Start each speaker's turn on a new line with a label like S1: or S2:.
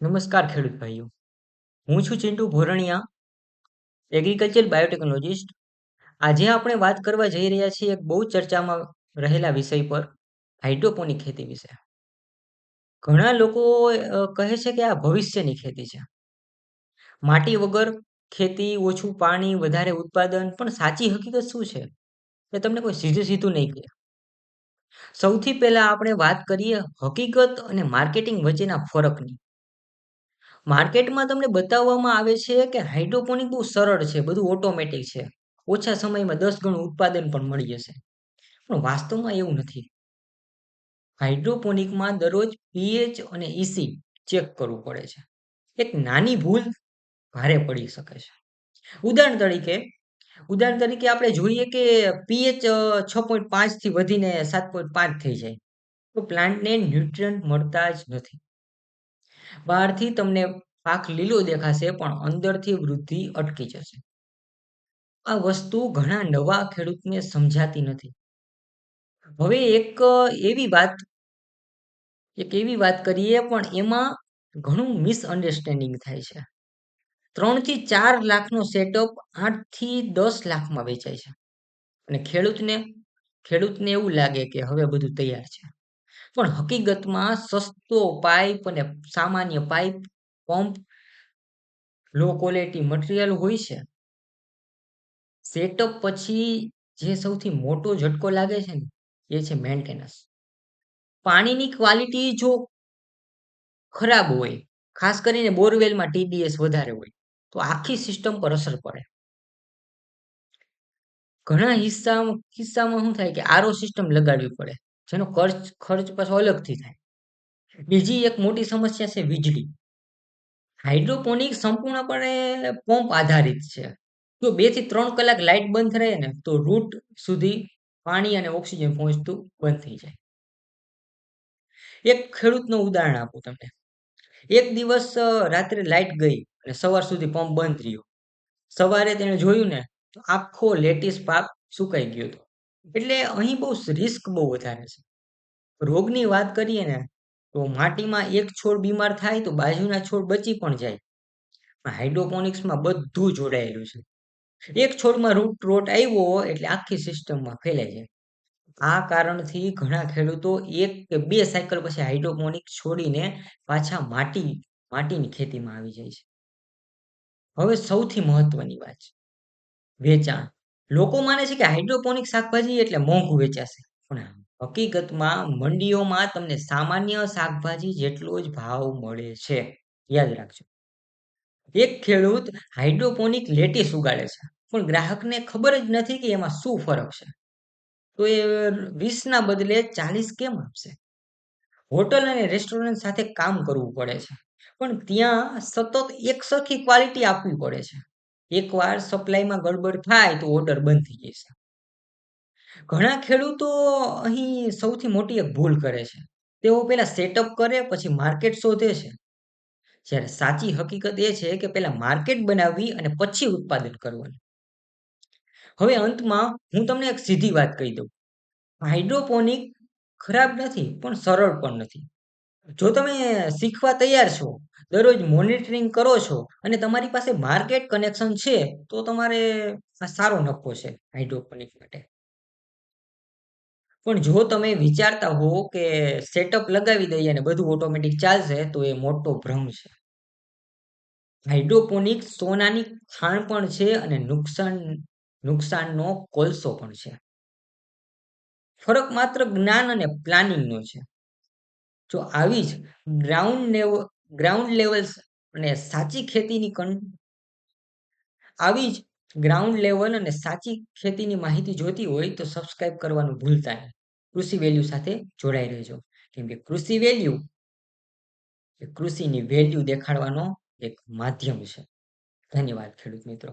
S1: નમસ્કાર ખેડૂત ભાઈઓ. હું છું ચિંટુ ભોરણિયા, એગ્રીકલ્ચર બાયોટેકનોલોજીસ્ટ. આજે આપણે વાત કરવા જઈ રહ્યા છીએ એક બહુ ચર્ચામાં રહેલા વિષય પર, હાઇડ્રોપોનિક ખેતી વિશે. ઘણા લોકો કહે છે કે આ ભવિષ્યની ખેતી છે. માટી વગર ખેતી, ઓછું પાણી, વધારે ઉત્પાદન, પણ સાચી હકીકત શું છે? એ તમને કોઈ સીધું નહીં કહે. સૌથી પહેલા આપણે વાત કરીએ હકીકત અને માર્કેટિંગ વચ્ચેના ફરકની. માર્કેટમાં તમને બતાવવામાં આવે છે કે હાઇડ્રોપોનિક બહુ સરળ છે, બધું ઓટોમેટિક છે. ઓછા સમયમાં 10 ગણું ઉત્પાદન પણ મળી જશે. પણ વાસ્તવમાં એવું નથી. હાઇડ્રોપોનિકમાં દરરોજ પીએચ અને ઇસી ચેક કરવું પડે છે. એક નાની ભૂલ ભારે પડી શકે છે. ઉદાહરણ તરીકે આપણે જોઈએ કે પીએચ 6.5 થી વધીને 7.5 થઈ જાય તો પ્લાન્ટને ન્યુટ્રિયન્ટ મળતા જ નથી. બહારથી તમને પાક લીલો દેખાશે પણ અંદરથી વૃદ્ધિ અટકી જશે. આ વસ્તુ ઘણા નવા ખેડૂતને સમજાતી નથી. હવે એક એવી વાત કરીએ પણ એમાં ઘણું મિસઅન્ડરસ્ટેન્ડિંગ થાય છે. 3 થી 4 લાખનો સેટઅપ 8 થી 10 લાખમાં વેચાય છે. અને ખેડૂતને એવું લાગે કે હવે બધું તૈયાર છે. પણ હકીકતમાં સસ્તો પાઇપ અને સામાન્ય pipe, pump, low quality material હોય છે. સેટઅપ પછી જે સૌથી મોટો ઝટકો લાગે છે ને એ છે મેન્ટેનન્સ. પાણીની ક્વોલિટી જો ખરાબ હોય, ખાસ કરીને બોરવેલમાં ટીડીએસ વધારે હોય, તો આખી સિસ્ટમ પર અસર પડે. ઘણા કિસ્સામાં શું થાય કે આરઓ સિસ્ટમ લગાડવી પડે, જેનો ખર્ચ પાછો અલગથી થાય. બીજી એક મોટી સમસ્યા છે વીજળી. હાઇડ્રોપોનિક સંપૂર્ણપણે પંપ આધારિત છે. જો 2 થી 3 કલાક લાઇટ બંધ રહે ને તો રૂટ સુધી પાણી અને ઓક્સિજન પહોંચતું બંધ થઈ જાય. એક ખેડૂતનું ઉદાહરણ આપું તમને. એક દિવસ રાત્રે લાઇટ ગઈ અને સવાર સુધી પંપ બંધ રહ્યો. સવારે તેણે જોયું ને તો આખો લેટીસ પાક સુકાઈ ગયો હતો. એટલે અહીં રિસ્ક બહુ વધારે છે. રોગની વાત કરીએ ને તો માટીમાં એક છોડ બીમાર થાય તો બાજુના છોડ બચી પણ જાય. હાઇડ્રોપોનિક્સમાં બધું જોડાયેલું છે. એક છોડમાં રૂટ રોટ આવ્યો એટલે આખી સિસ્ટમમાં ફેલાઈ જાય. આ કારણથી ઘણા ખેડૂતો 1 કે 2 સાયકલ પછી હાઇડ્રોપોનિક છોડીને પાછા માટીની ખેતીમાં આવી જાય છે. હવે સૌથી મહત્વની વાત છે વેચાણ. લોકો માને છે કે હાઇડ્રોપોનિક શાકભાજી એટલે મોંઘું વેચાશે. પણ હકીકતમાં મંડીઓમાં તમને સામાન્ય શાકભાજી જેટલો જ ભાવ મળે છે. યાદ રાખજો. એક ખેડૂત હાઇડ્રોપોનિક લેટીસ ઉગાડે છે, પણ ગ્રાહકને ખબર જ નથી કે એમાં શું ફરક છે. તો એ 20 ના બદલે 40 કેમ આપશે? હોટલ અને રેસ્ટોરન્ટ સાથે કામ કરવું પડે છે. પણ ત્યાં સતત એકસરખી ક્વોલિટી આપવી પડે છે. એકવાર સપ્લાયમાં ગડબડ થાય તો ઓર્ડર બંધ થઈ જશે. ઘણા ખેડૂતો અહીં સૌથી મોટી એક ભૂલ કરે છે. તેઓ પહેલા સેટઅપ કરે પછી માર્કેટ શોધે છે. જ્યારે સાચી હકીકત એ છે કે પહેલા માર્કેટ બનાવવી અને પછી ઉત્પાદન કરવાનું. હવે અંતમાં હું તમને એક સીધી વાત કહી દઉં. હાઇડ્રોપોનિક ખરાબ નથી પણ સરળ પણ નથી. જો તમે શીખવા તૈયાર છો, દરરોજ મોનિટરિંગ કરો છો અને તમારી પાસે માર્કેટ કનેક્શન છે, તો તમારે આ સારો નફો છે હાઇડ્રોપોનિક માટે. પણ જો તમે વિચારતા હો કે સેટઅપ લગાવી દઈએ અને બધું ઓટોમેટિક ચાલશે, તો એ મોટો ભ્રમ છે. હાઇડ્રોપોનિક સોનાની ખાણ પણ છે અને નુકસાનનો કોલસો પણ છે. ફરક માત્ર જ્ઞાન અને પ્લાનિંગનો છે. જો ગ્રાઉન્ડ લેવલ અને સાચી ખેતીની માહિતી જોતી હોય તો સબસ્ક્રાઇબ કરવાનું ભૂલતા નહીં. કૃષિ વેલ્યુ સાથે જોડાઈ રહેજો. કેમ કે કૃષિ વેલ્યુ એ કૃષિની વેલ્યુ દેખાડવાનો એક માધ્યમ છે. ધન્યવાદ ખેડૂત મિત્રો.